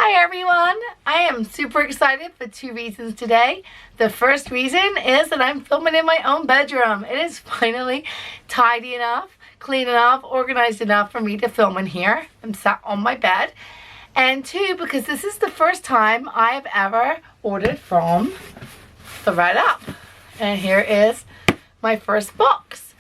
Hi everyone! I am super excited for two reasons today. The first reason is that I'm filming in my own bedroom. It is finally tidy enough, clean enough, organized enough for me to film in here. I'm sat on my bed. And two, because this is the first time I've ever ordered from THRED. And here is my first box.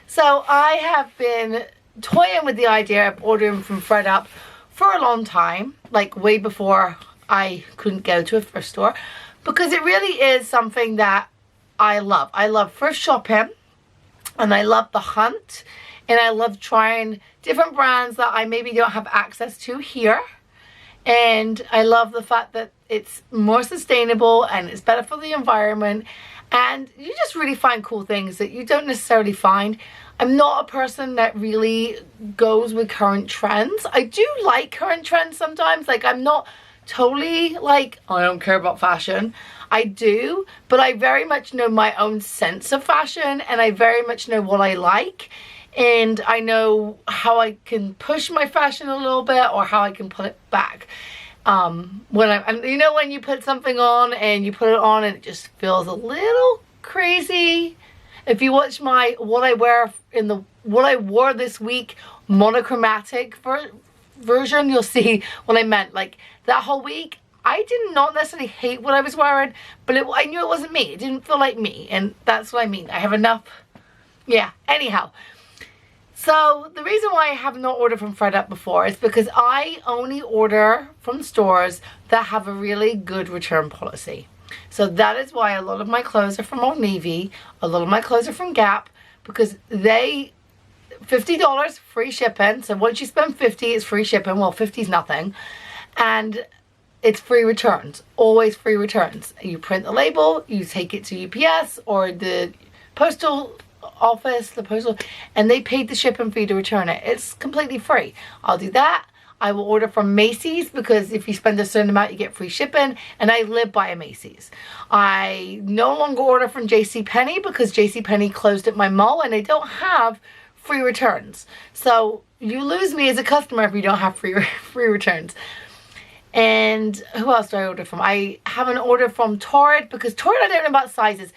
So I have been toying with the idea of ordering from THRED for a long time, like way before I couldn't go to a thrift store, because it really is something that I love. I love thrift shopping, and I love the hunt, and I love trying different brands that I maybe don't have access to here. And I love the fact that it's more sustainable and it's better for the environment, and you just really find cool things that you don't necessarily find. I'm not a person that really goes with current trends. I do like current trends sometimes. Like, I'm not totally like, I don't care about fashion. I do, but I very much know my own sense of fashion, and I very much know what I like. And I know how I can push my fashion a little bit or how I can put it back. And you know, when you put something on and you put it on and it just feels a little crazy. If you watch my what I wore this week monochromatic version, you'll see what I meant. Like, that whole week, I did not necessarily hate what I was wearing, but I knew it wasn't me. It didn't feel like me, and that's what I mean. I have enough. Yeah, anyhow. So the reason why I have not ordered from THRED before is because I only order from stores that have a really good return policy. So that is why a lot of my clothes are from Old Navy, a lot of my clothes are from Gap, because they, $50 free shipping. So once you spend $50, it's free shipping. Well, 50 is nothing. And it's free returns, always free returns. You print the label, you take it to UPS or the postal office, and they paid the shipping fee to return it. It's completely free. I'll do that. I will order from Macy's, because if you spend a certain amount you get free shipping, and I live by a Macy's. I no longer order from JCPenney because JCPenney closed at my mall and they don't have free returns. So you lose me as a customer if you don't have free returns. And who else do I order from? I have an order from THRED, because THRED, I don't know about sizes.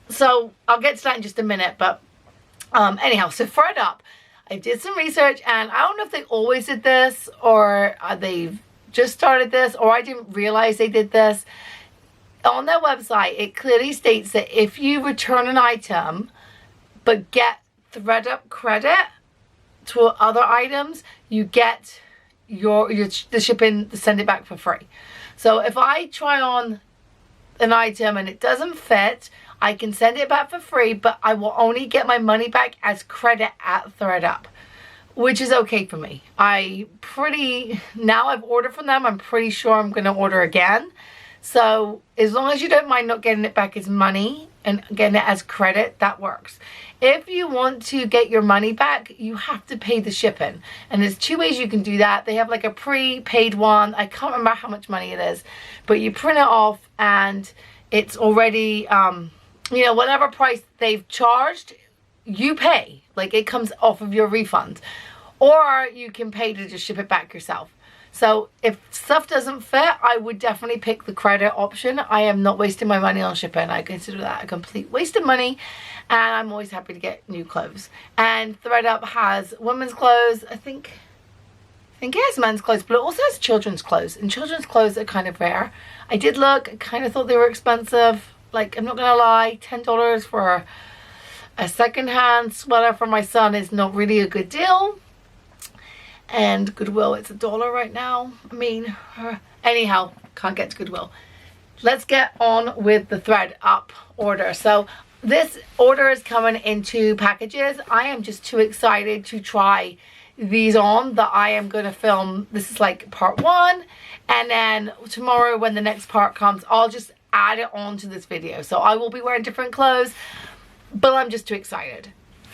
So I'll get to that in just a minute. But anyhow, so THRED. I did some research, and I don't know if they always did this, or they've just started this, or I didn't realize they did this. On their website, it clearly states that if you return an item but get THRED credit to other items, you get the shipping to send it back for free. So if I try on an item and it doesn't fit, I can send it back for free, but I will only get my money back as credit at THRED, which is okay for me. Now I've ordered from them, I'm pretty sure I'm going to order again. So as long as you don't mind not getting it back as money and getting it as credit, that works. If you want to get your money back, you have to pay the shipping. And there's two ways you can do that. They have like a prepaid one. I can't remember how much money it is, but you print it off and it's already, you know, whatever price they've charged, you pay. Like, it comes off of your refund. Or you can pay to just ship it back yourself. So if stuff doesn't fit, I would definitely pick the credit option. I am not wasting my money on shipping. I consider that a complete waste of money. And I'm always happy to get new clothes. And THRED has women's clothes. I think it has men's clothes, but it also has children's clothes. And children's clothes are kind of rare. I did look. I kind of thought they were expensive. Like, I'm not gonna lie, $10 for a secondhand sweater for my son is not really a good deal. And Goodwill, it's $1 right now. I mean, anyhow, can't get to Goodwill. Let's get on with the THRED order. So this order is coming in 2 packages. I am just too excited to try these on that I am going to film. This is like part 1, and then tomorrow when the next part comes, I'll just add it on to this video. So I will be wearing different clothes, but I'm just too excited.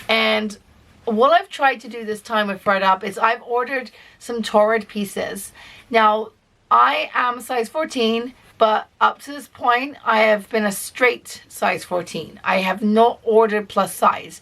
And what I've tried to do this time with THRED is I've ordered some THRED pieces. Now, I am size 14, but up to this point, I have been a straight size 14. I have not ordered plus size.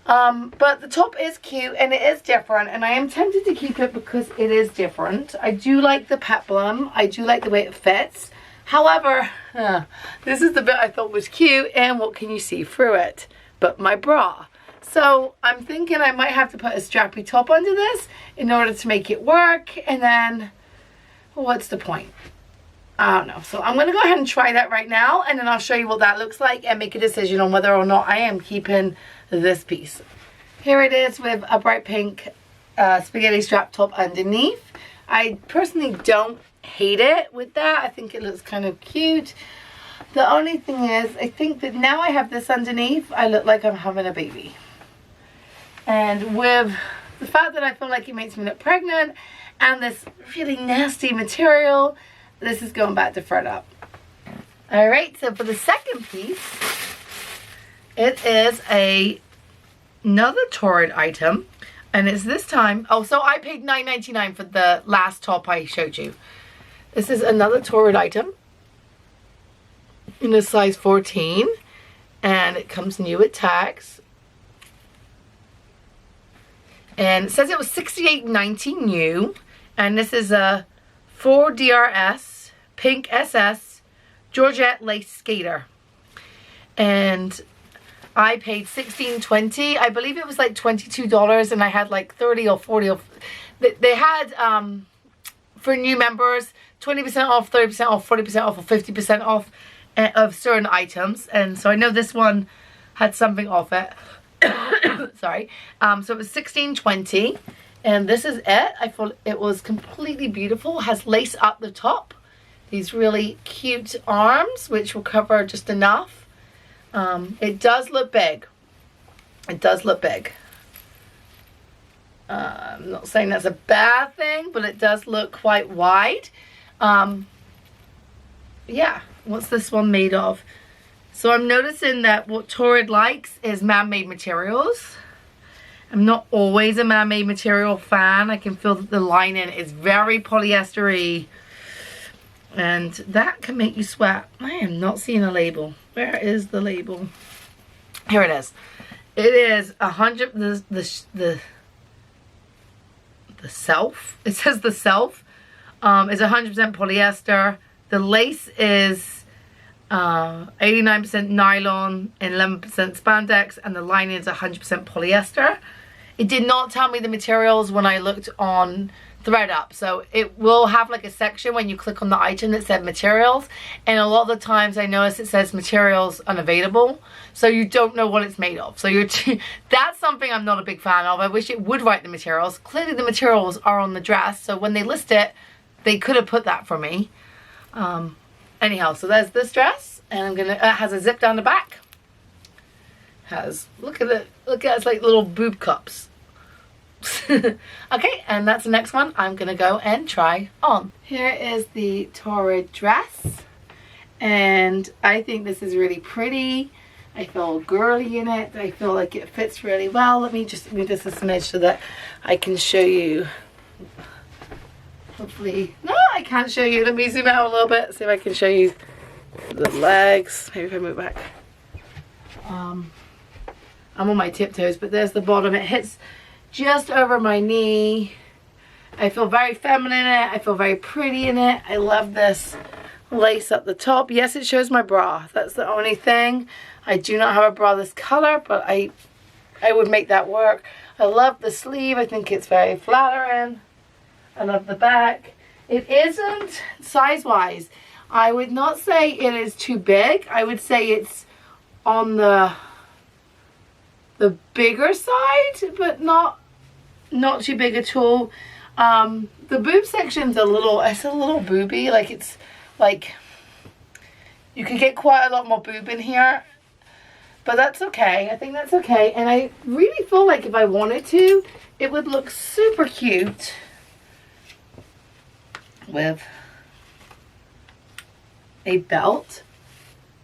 But the top is cute and it is different, and I am tempted to keep it because it is different. I do like the peplum. I do like the way it fits. However, this is the bit I thought was cute, and what can you see through it but my bra? So I'm thinking I might have to put a strappy top under this in order to make it work, and then what's the point? I don't know. So I'm going to go ahead and try that right now, and then I'll show you what that looks like and make a decision on whether or not I am keeping this piece. Here it is with a bright pink spaghetti strap top underneath. I personally don't hate it with that. I think it looks kind of cute. The only thing is, I think that now I have this underneath, I look like I'm having a baby. And with the fact that I feel like it makes me look pregnant and this really nasty material, this is going back to thread up. Alright, so for the second piece, it is another THRED item. And it's this time, oh, so I paid $9.99 for the last top I showed you. This is another THRED item in a size 14. And it comes new with tags. And it says it was $68.90 new. And this is a 4DRS pink SS Georgette lace skater. And I paid $16.20. I believe it was like $22, and I had like 30 or 40. They had for new members 20% off, 30% off, 40% off, or 50% off of certain items. And so I know this one had something off it. Sorry. So it was $16.20, and this is it. I thought it was completely beautiful. It has lace up the top. These really cute arms, which will cover just enough. It does look big. It does look big. I'm not saying that's a bad thing, but it does look quite wide. Yeah, what's this one made of? So I'm noticing that what THRED likes is man-made materials. I'm not always a man-made material fan. I can feel that the lining is very polyester-y, and that can make you sweat. I am not seeing a label. Where is the label? Here it is. It is 100. The self. It says the self is 100% polyester. The lace is 89% nylon and 11% spandex, and the lining is 100% polyester. It did not tell me the materials when I looked on ThreadUp, so it will have like a section when you click on the item that said materials, and a lot of the times I notice it says materials unavailable, so you don't know what it's made of. So that's something I'm not a big fan of. I wish it would write the materials. Clearly the materials are on the dress, so when they list it, they could have put that for me. Anyhow, so there's this dress, and I'm gonna, it has a zip down the back. Has, look at it, look at it, it's like little boob cups. Okay, and that's the next one I'm gonna go and try on. Here is the THRED dress, and I think this is really pretty. I feel girly in it. I feel like it fits really well. Let me just move this a smidge so that I can show you. Hopefully, no, I can't show you. Let me zoom out a little bit, see if I can show you the legs. Maybe if I move back. I'm on my tiptoes, but there's the bottom. It hits just over my knee. I feel very feminine in it. I feel very pretty in it. I love this lace up the top. Yes, it shows my bra. That's the only thing. I do not have a bra this color, but I would make that work. I love the sleeve. I think it's very flattering. I love the back. It isn't size-wise. I would not say it is too big. I would say it's on the bigger side, but not too big at all. The boob section's it's a little booby. Like, it's like you could get quite a lot more boob in here, but that's okay. I think that's okay. And I really feel like if I wanted to, it would look super cute with a belt.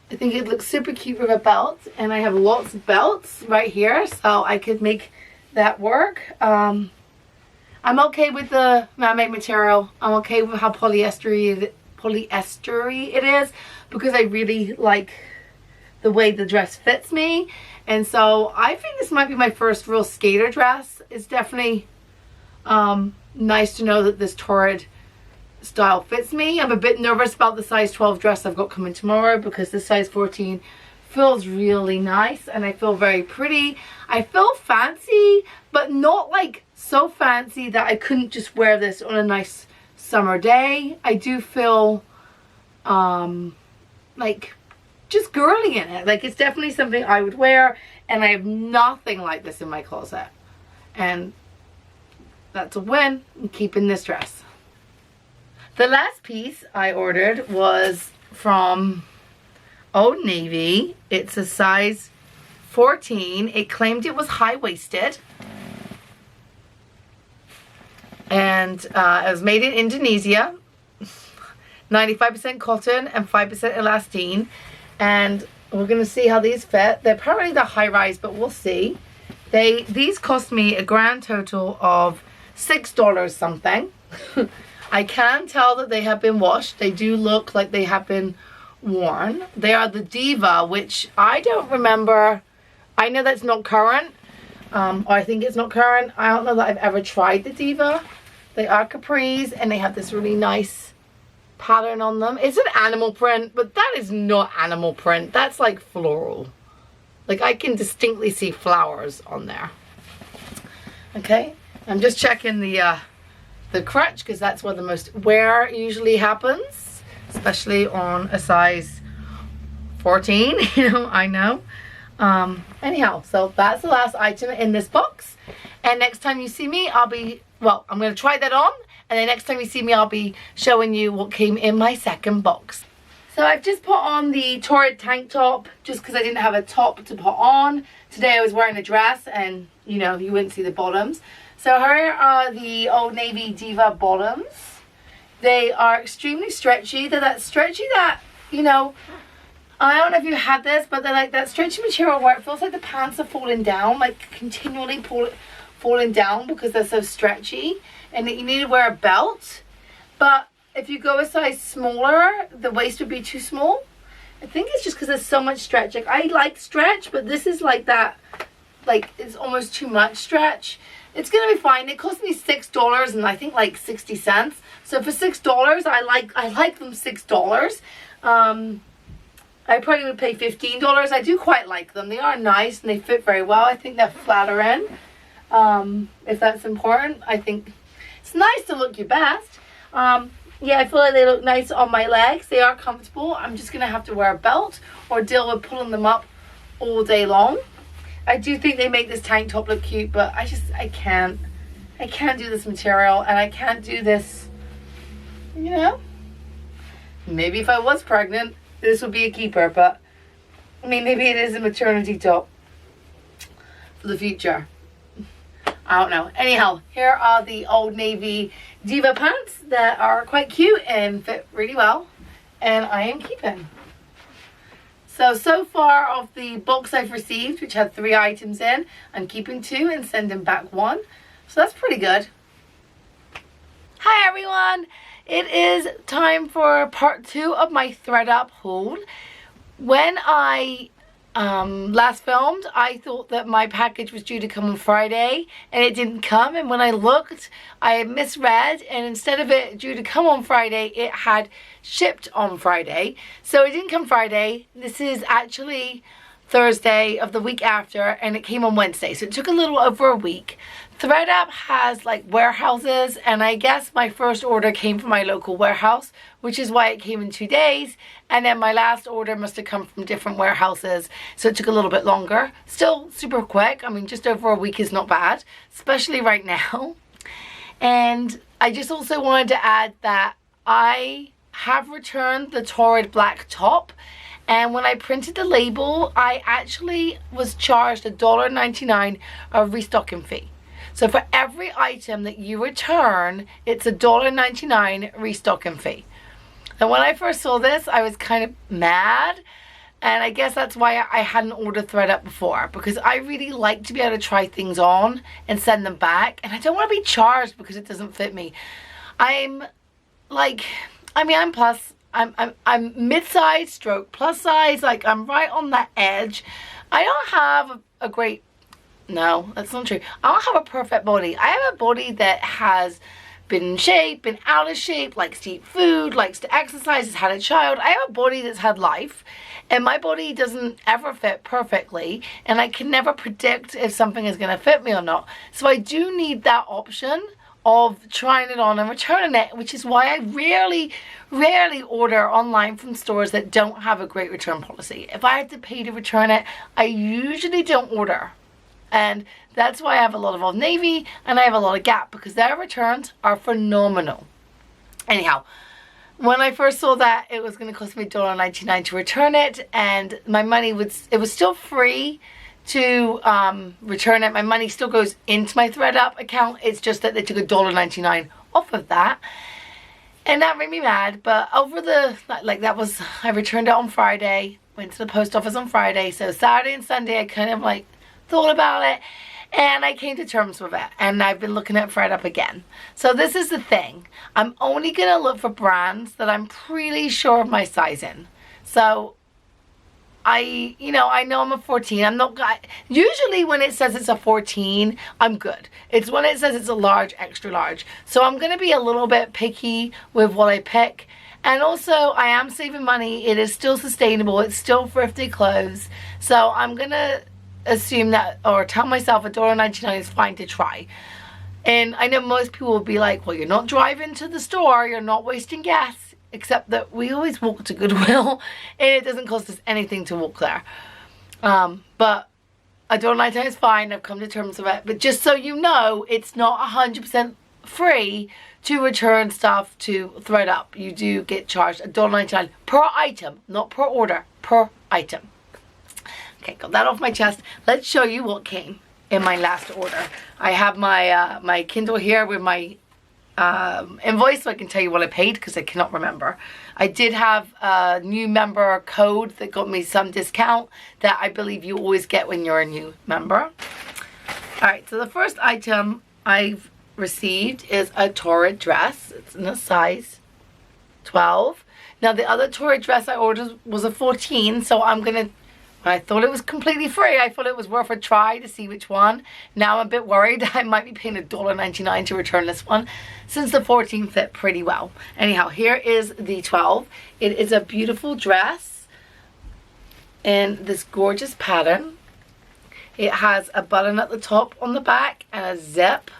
I think it looks super cute with a belt, and I have lots of belts right here, so I could make that work. I'm okay with the man-made material. I'm okay with how polyestery it is, because I really like the way the dress fits me. And so I think this might be my first real skater dress. It's definitely nice to know that this THRED style fits me. I'm a bit nervous about the size 12 dress I've got coming tomorrow because the size 14 feels really nice and I feel very pretty. I feel fancy, but not like so fancy that I couldn't just wear this on a nice summer day. I do feel like just girly in it. Like, it's definitely something I would wear, and I have nothing like this in my closet, and that's a win. I'm keeping this dress. The last piece I ordered was from Old Navy. It's a size 14. It claimed it was high-waisted, and it was made in Indonesia. 95% cotton and 5% elastane. And we're going to see how these fit. They're probably the high rise, but we'll see. These cost me a grand total of $6 something. I can tell that they have been washed. They do look like they have been worn. They are the Diva, which I don't remember. I know that's not current. Or I think it's not current. I don't know that I've ever tried the Diva. They are capris, and they have this really nice pattern on them. It's an animal print, but that is not animal print. That's like floral. Like, I can distinctly see flowers on there. Okay, I'm just checking the crutch, because that's where the most wear usually happens, especially on a size 14. You know, I know. Anyhow, so that's the last item in this box, and next time you see me, I'm going to try that on. And then next time you see me, I'll be showing you what came in my second box. So I've just put on the THRED tank top just because I didn't have a top to put on. Today I was wearing a dress and, you know, you wouldn't see the bottoms. So here are the Old Navy Diva bottoms. They are extremely stretchy. They're that stretchy that, you know, I don't know if you had this, but they're like that stretchy material where it feels like the pants are falling down, like continually falling down because they're so stretchy. And that you need to wear a belt, but if you go a size smaller, the waist would be too small. I think it's just because there's so much stretch. Like, I like stretch, but this is like that, like, it's almost too much stretch. It's gonna be fine. It cost me $6 and I think like 60 cents. So for $6, I like them $6. I probably would pay $15. I do quite like them. They are nice and they fit very well. I think they're flattering. If that's important, I think it's nice to look your best. Yeah, I feel like they look nice on my legs. They are comfortable. I'm just going to have to wear a belt or deal with pulling them up all day long. I do think they make this tank top look cute, but I can't do this material, and I can't do this, you know. Maybe if I was pregnant, this would be a keeper, but I mean, maybe it is a maternity top for the future. I don't know. Anyhow, here are the Old Navy Diva pants that are quite cute and fit really well, and I am keeping. So far of the box I've received, which had 3 items in, I'm keeping 2 and sending back 1. So that's pretty good. Hi everyone! It is time for part 2 of my THRED Up haul. When I last filmed, I thought that my package was due to come on Friday and it didn't come, and when I looked I misread, and instead of it due to come on Friday, it had shipped on Friday. So it didn't come Friday. This is actually Thursday of the week after, and it came on Wednesday, so it took a little over a week. THRED Up has like warehouses, and I guess my first order came from my local warehouse, which is why it came in 2 days, and then my last order must have come from different warehouses, so it took a little bit longer. Still super quick. I mean, just over a week is not bad, especially right now. And I just also wanted to add that I have returned the THRED black top, and when I printed the label, I actually was charged $1.99 of restocking fee. So for every item that you return, it's $1.99 restocking fee. And when I first saw this, I was kind of mad. And I guess that's why I hadn't ordered THRED Up before, because I really like to be able to try things on and send them back. And I don't want to be charged because it doesn't fit me. I'm plus. I'm mid-size stroke plus size. Like, I'm right on that edge. I don't have a great, no, that's not true. I don't have a perfect body. I have a body that has been in shape, been out of shape, likes to eat food, likes to exercise, has had a child. I have a body that's had life, and my body doesn't ever fit perfectly, and I can never predict if something is going to fit me or not. So I do need that option of trying it on and returning it, which is why I rarely order online from stores that don't have a great return policy. If I had to pay to return it, I usually don't order. And that's why I have a lot of Old Navy and I have a lot of Gap, because their returns are phenomenal. Anyhow, when I first saw that it was going to cost me $1.99 to return it, and my money it was still free to return it. My money still goes into my ThreadUp account. It's just that they took $1.99 off of that, and that made me mad. But over the, like, that was, I returned it on Friday, went to the post office on Friday, so Saturday and Sunday I kind of like thought about it, and I came to terms with it, and I've been looking at ThreadUp again. So this is the thing, I'm only gonna look for brands that I'm pretty sure of my size in. So I know I'm a 14. I'm not, usually when it says it's a 14, I'm good. It's when it says it's a large, extra large. So I'm going to be a little bit picky with what I pick. And also, I am saving money. It is still sustainable. It's still thrifty clothes. So I'm going to assume that, or tell myself $1.99 is fine to try. And I know most people will be like, well, you're not driving to the store. You're not wasting gas. Except that we always walk to Goodwill, and it doesn't cost us anything to walk there. But $1.99 is fine. I've come to terms with it. But just so you know, it's not 100% free to return stuff to ThreadUp. You do get charged $1.99 per item, not per order, per item. Okay, got that off my chest. Let's show you what came in my last order. I have my my Kindle here with my invoice, so I can tell you what I paid, because I cannot remember. I did have a new member code that got me some discount that I believe you always get when you're a new member. Alright, so the first item I've received is a THRED dress. It's in a size 12. Now the other THRED dress I ordered was a 14, so I'm gonna, I thought it was completely free. I thought it was worth a try to see which one. Now I'm a bit worried. I might be paying $1.99 to return this one, since the 14 fit pretty well. Anyhow, here is the 12. It is a beautiful dress in this gorgeous pattern. It has a button at the top on the back and a zip.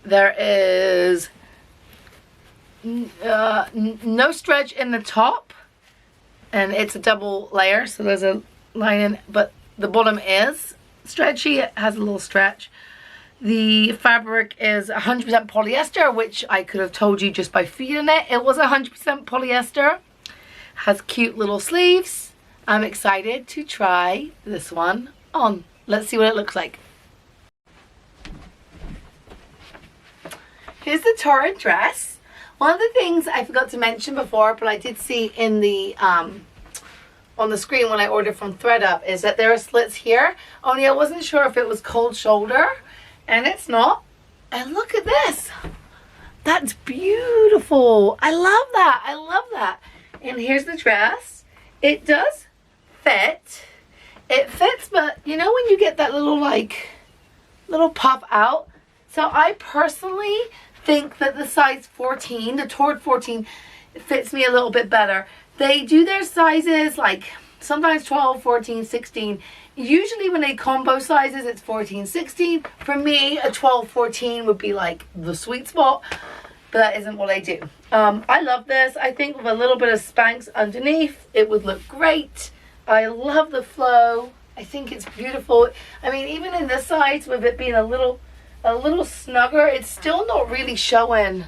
There is no stretch in the top. And it's a double layer, so there's a line in, but the bottom is stretchy. It has a little stretch. The fabric is 100% polyester, which I could have told you just by feeling it. It was 100% polyester. Has cute little sleeves. I'm excited to try this one on. Let's see what it looks like. Here's the THRED dress. One of the things I forgot to mention before, but I did see in the on the screen when I ordered from ThreadUp, is that there are slits here. Only I wasn't sure if it was cold shoulder, and it's not. And look at this. That's beautiful. I love that. I love that. And here's the dress. It does fit. It fits, but you know when you get that little little puff out? So I personally think that the size 14, the THRED 14, fits me a little bit better. They do their sizes like sometimes 12, 14, 16. Usually when they combo sizes, it's 14, 16. For me, a 12, 14 would be like the sweet spot, but that isn't what I do. I love this. I think with a little bit of Spanx underneath, it would look great. I love the flow. I think it's beautiful. I mean, even in this size, with it being a little snugger, it's still not really showing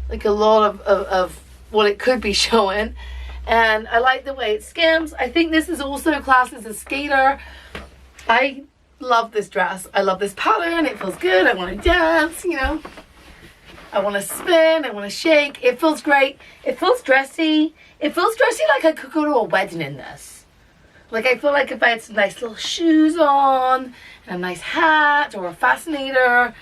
like a lot of what it could be showing. And I like the way it skims. I think this is also classed as a skater. I love this dress. I love this pattern. It feels good. I want to dance, you know. I want to spin. I want to shake. It feels great. It feels dressy. It feels dressy like I could go to a wedding in this. Like I feel like if I had some nice little shoes on and a nice hat or a fascinator,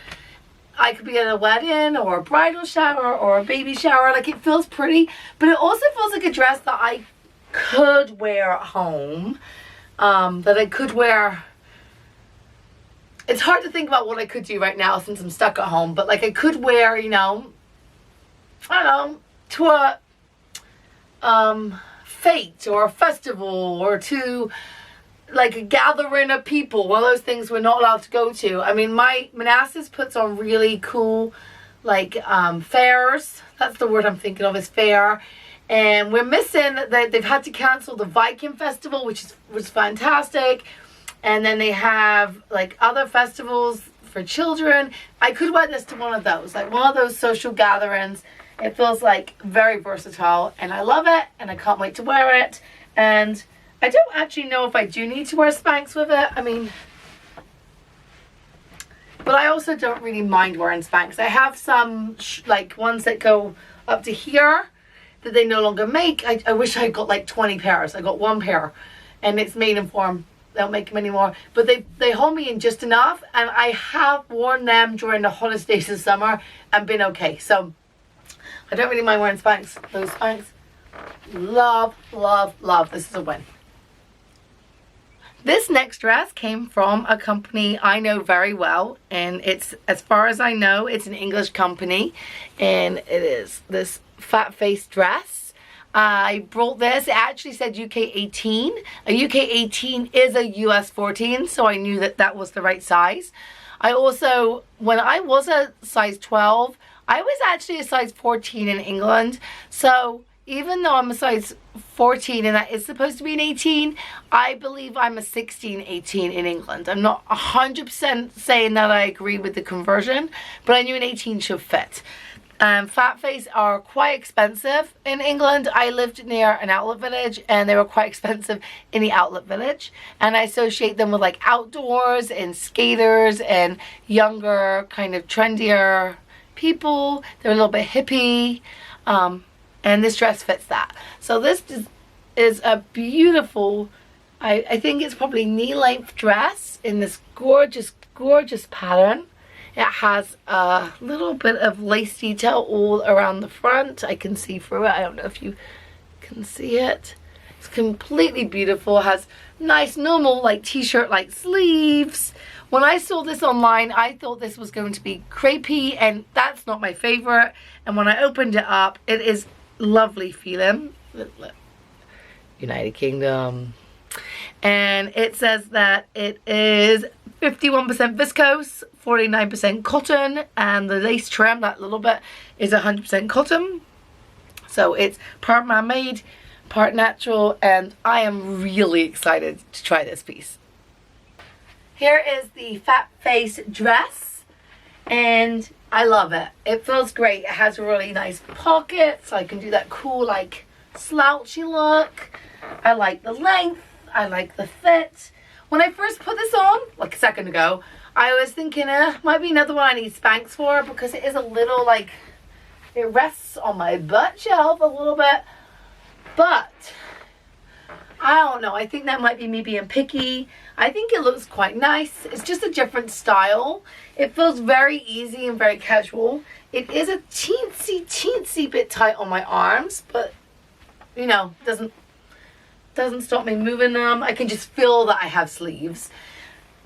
I could be at a wedding or a bridal shower or a baby shower. Like, it feels pretty, but it also feels like a dress that I could wear at home, that I could wear. It's hard to think about what I could do right now since I'm stuck at home, but like I could wear, you know, I don't know, to a fete or a festival, or to like a gathering of people, one of those things we're not allowed to go to. I mean, my Manassas puts on really cool like fairs. That's the word I'm thinking of, is fair. And we're missing that. They've had to cancel the Viking festival, which was fantastic. And then they have like other festivals for children. I could wear this to one of those, like one of those social gatherings. It feels like very versatile, and I love it, and I can't wait to wear it. And I don't actually know if I do need to wear Spanx with it. I mean, but I also don't really mind wearing Spanx. I have some like ones that go up to here that they no longer make. I wish I got like 20 pairs. I got one pair, and it's made in form. They don't make them anymore, but they hold me in just enough, and I have worn them during the hottest days of summer and been okay. So I don't really mind wearing Spanx. Those Spanx, love, love, love. This is a win. This next dress came from a company I know very well, and it's, as far as I know, it's an English company, and it is this fat face dress. I brought this. It actually said UK 18. A UK 18 is a US 14, so I knew that that was the right size. I also, when I was a size 12, I was actually a size 14 in England. So even though I'm a size 14 and that is supposed to be an 18, I believe I'm a 16, 18 in England. I'm not 100% saying that I agree with the conversion, but I knew an 18 should fit. Fat face are quite expensive in England. I lived near an outlet village, and they were quite expensive in the outlet village, and I associate them with like outdoors and skaters and younger, kind of trendier people. They're a little bit hippie, and this dress fits that. So this is a beautiful, I think it's probably knee-length dress in this gorgeous, gorgeous pattern. It has a little bit of lace detail all around the front. I can see through it. I don't know if you can see it. It's completely beautiful. It has nice, normal, like t-shirt like sleeves. When I saw this online, I thought this was going to be crepey, and that's not my favorite. And when I opened it up, it is lovely feeling. United Kingdom. And it says that it is 51% viscose, 49% cotton, and the lace trim, that little bit, is 100% cotton. So it's part man-made, part natural, and I am really excited to try this piece. Here is the fat face dress, and I love it. It feels great. It has a really nice pocket, so I can do that cool, like, slouchy look. I like the length. I like the fit. When I first put this on, like a second ago, I was thinking, might be another one I need Spanx for, because it is a little, like, it rests on my butt shelf a little bit. But I don't know. I think that might be me being picky. I think it looks quite nice. It's just a different style. It feels very easy and very casual. It is a teensy bit tight on my arms, but, you know, doesn't stop me moving them. I can just feel that I have sleeves.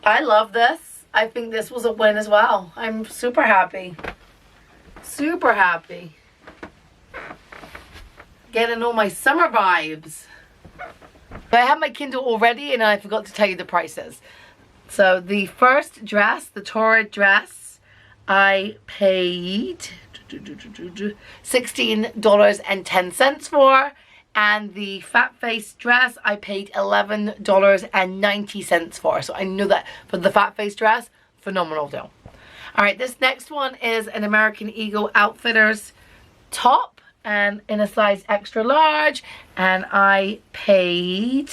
I love this. I think this was a win as well. I'm super happy. Super happy. Getting all my summer vibes. I have my Kindle already, and I forgot to tell you the prices. So the first dress, the THRED dress, I paid $16.10 for. And the fat face dress I paid $11.90 for. So I knew that for the fat face dress, phenomenal deal. Alright, this next one is an American Eagle Outfitters top, and in a size extra large, and I paid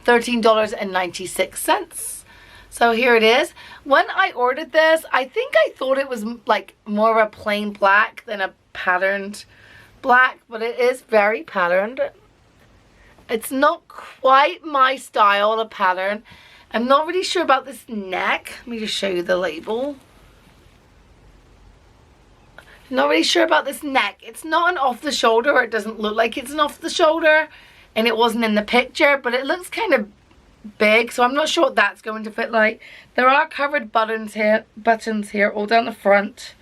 $13.96. So here it is. When I ordered this, I think I thought it was like more of a plain black than a patterned black, but it is very patterned. It's not quite my style, the pattern. I'm not really sure about this neck. Let me just show you the label. Not really sure about this neck. It's not an off the shoulder, or it doesn't look like it's an off the shoulder, and it wasn't in the picture, but it looks kind of big, so I'm not sure what that's going to fit like. There are covered buttons here all down the front,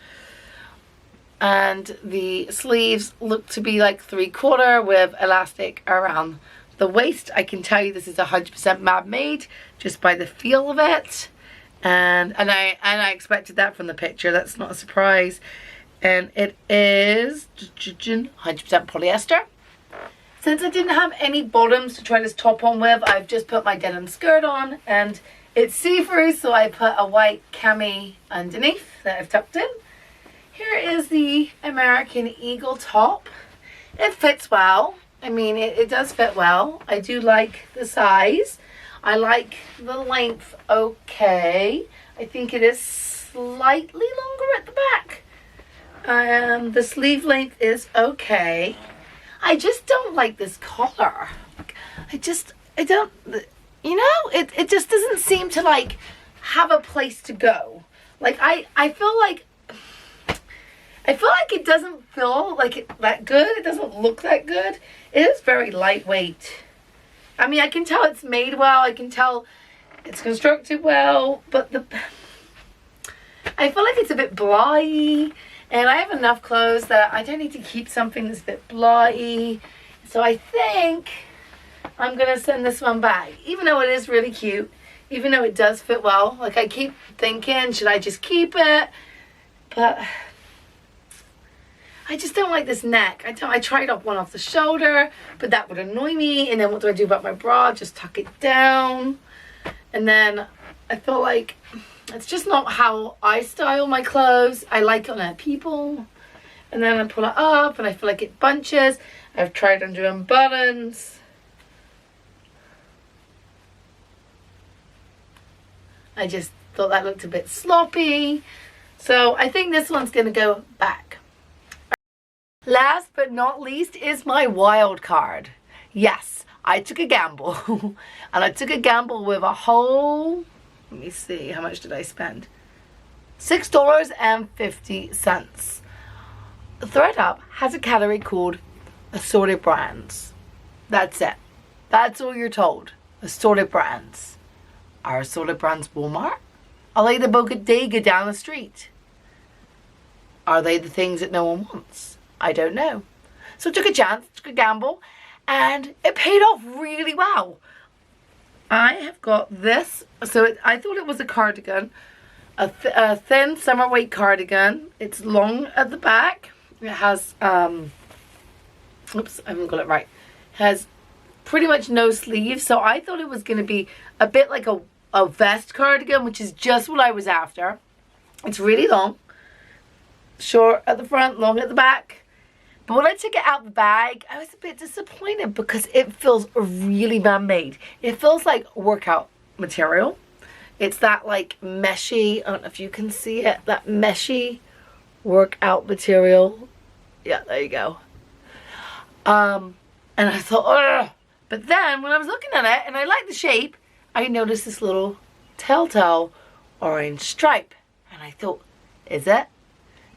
and the sleeves look to be like 3/4 with elastic around the waist. I can tell you this is 100% Mad Made just by the feel of it, and I expected that from the picture. That's not a surprise. And it is 100% polyester. Since I didn't have any bottoms to try this top on with, I've just put my denim skirt on, and it's see-through, so I put a white cami underneath that I've tucked in. Here is the American Eagle top. It fits well. I mean, it does fit well. I do like the size. I like the length okay. I think it is slightly longer at the back. The sleeve length is okay. I just don't like this collar. I don't, you know, it just doesn't seem to like have a place to go. Like I feel like it doesn't feel like that good. It doesn't look that good. It is very lightweight. I mean, I can tell it's made well. I can tell it's constructed well, but I feel like it's a bit blah-y. And I have enough clothes that I don't need to keep something that's a bit blah-y. So I think I'm going to send this one back. Even though it is really cute. Even though it does fit well. Like, I keep thinking, should I just keep it? But I just don't like this neck. I tried one off the shoulder, but that would annoy me. And then what do I do about my bra? Just tuck it down. And then I feel like it's just not how I style my clothes. I like it on other people. And then I pull it up and I feel like it bunches. I've tried undoing buttons. I just thought that looked a bit sloppy. So I think this one's going to go back. Last but not least is my wild card. Yes, I took a gamble. And I took a gamble with a whole... Let me see, how much did I spend? $6.50. ThredUp has a category called assorted brands. That's it. That's all you're told. Assorted brands. Are assorted brands Walmart? Are they the bodega down the street? Are they the things that no one wants? I don't know. So I took a chance, took a gamble, and it paid off really well. I have got this, so I thought it was a cardigan, a thin summer weight cardigan. It's long at the back. It has, oops, I haven't got it right. It has pretty much no sleeves, so I thought it was going to be a bit like a vest cardigan, which is just what I was after. It's really long, short at the front, long at the back. But when I took it out the bag, I was a bit disappointed because it feels really man-made. It feels like workout material. It's that like meshy, I don't know if you can see it, that meshy workout material. Yeah, there you go. And I thought, ugh. But then when I was looking at it and I liked the shape, I noticed this little telltale orange stripe. And I thought, is it?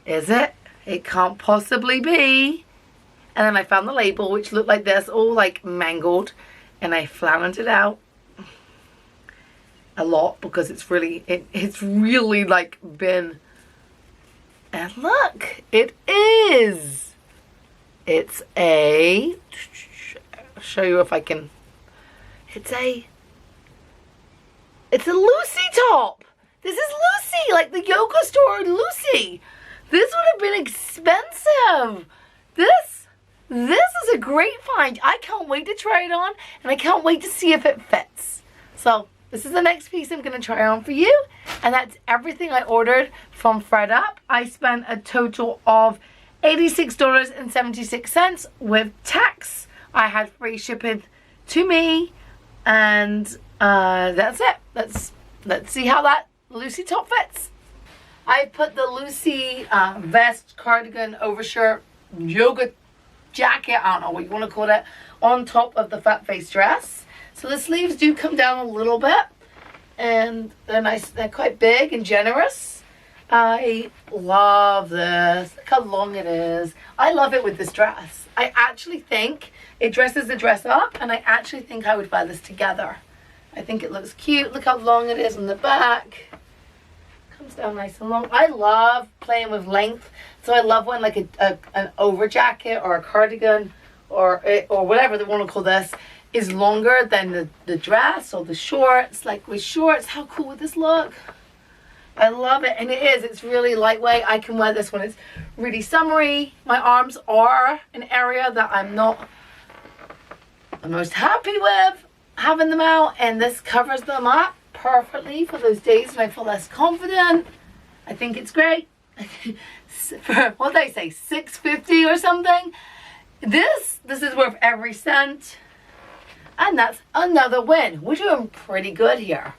Is it? It can't possibly be. And then I found the label, which looked like this, all like mangled. And I flounced it out a lot because it's really, it's really like been, and look, it is. It's a, I'll show you if I can, it's a Lucy top. This is Lucy, like the yoga store Lucy. This would have been expensive. This is a great find. I can't wait to try it on, and I can't wait to see if it fits. So this is the next piece I'm going to try on for you, and that's everything I ordered from ThredUp. I spent a total of $86.76 with tax. I had free shipping to me, and that's it. Let's see how that Lucy top fits. I put the Lucy vest, cardigan, overshirt, yoga jacket, I don't know what you want to call it, on top of the fat face dress. So the sleeves do come down a little bit, and they're nice. They're quite big and generous. I love this. Look how long it is. I love it with this dress. I actually think it dresses the dress up, and I actually think I would wear this together. I think it looks cute. Look how long it is on the back. Comes down nice and long. I love playing with length. So I love when like an over jacket or a cardigan or whatever they want to call this is longer than the dress or the shorts. Like with shorts, how cool would this look? I love it, and it is. It's really lightweight. I can wear this when it's really summery. My arms are an area that I'm not the most happy with having them out, and this covers them up perfectly for those days when I feel less confident. I think it's great. For, what did I say, $6.50 or something? This is worth every cent. And that's another win. We're doing pretty good here.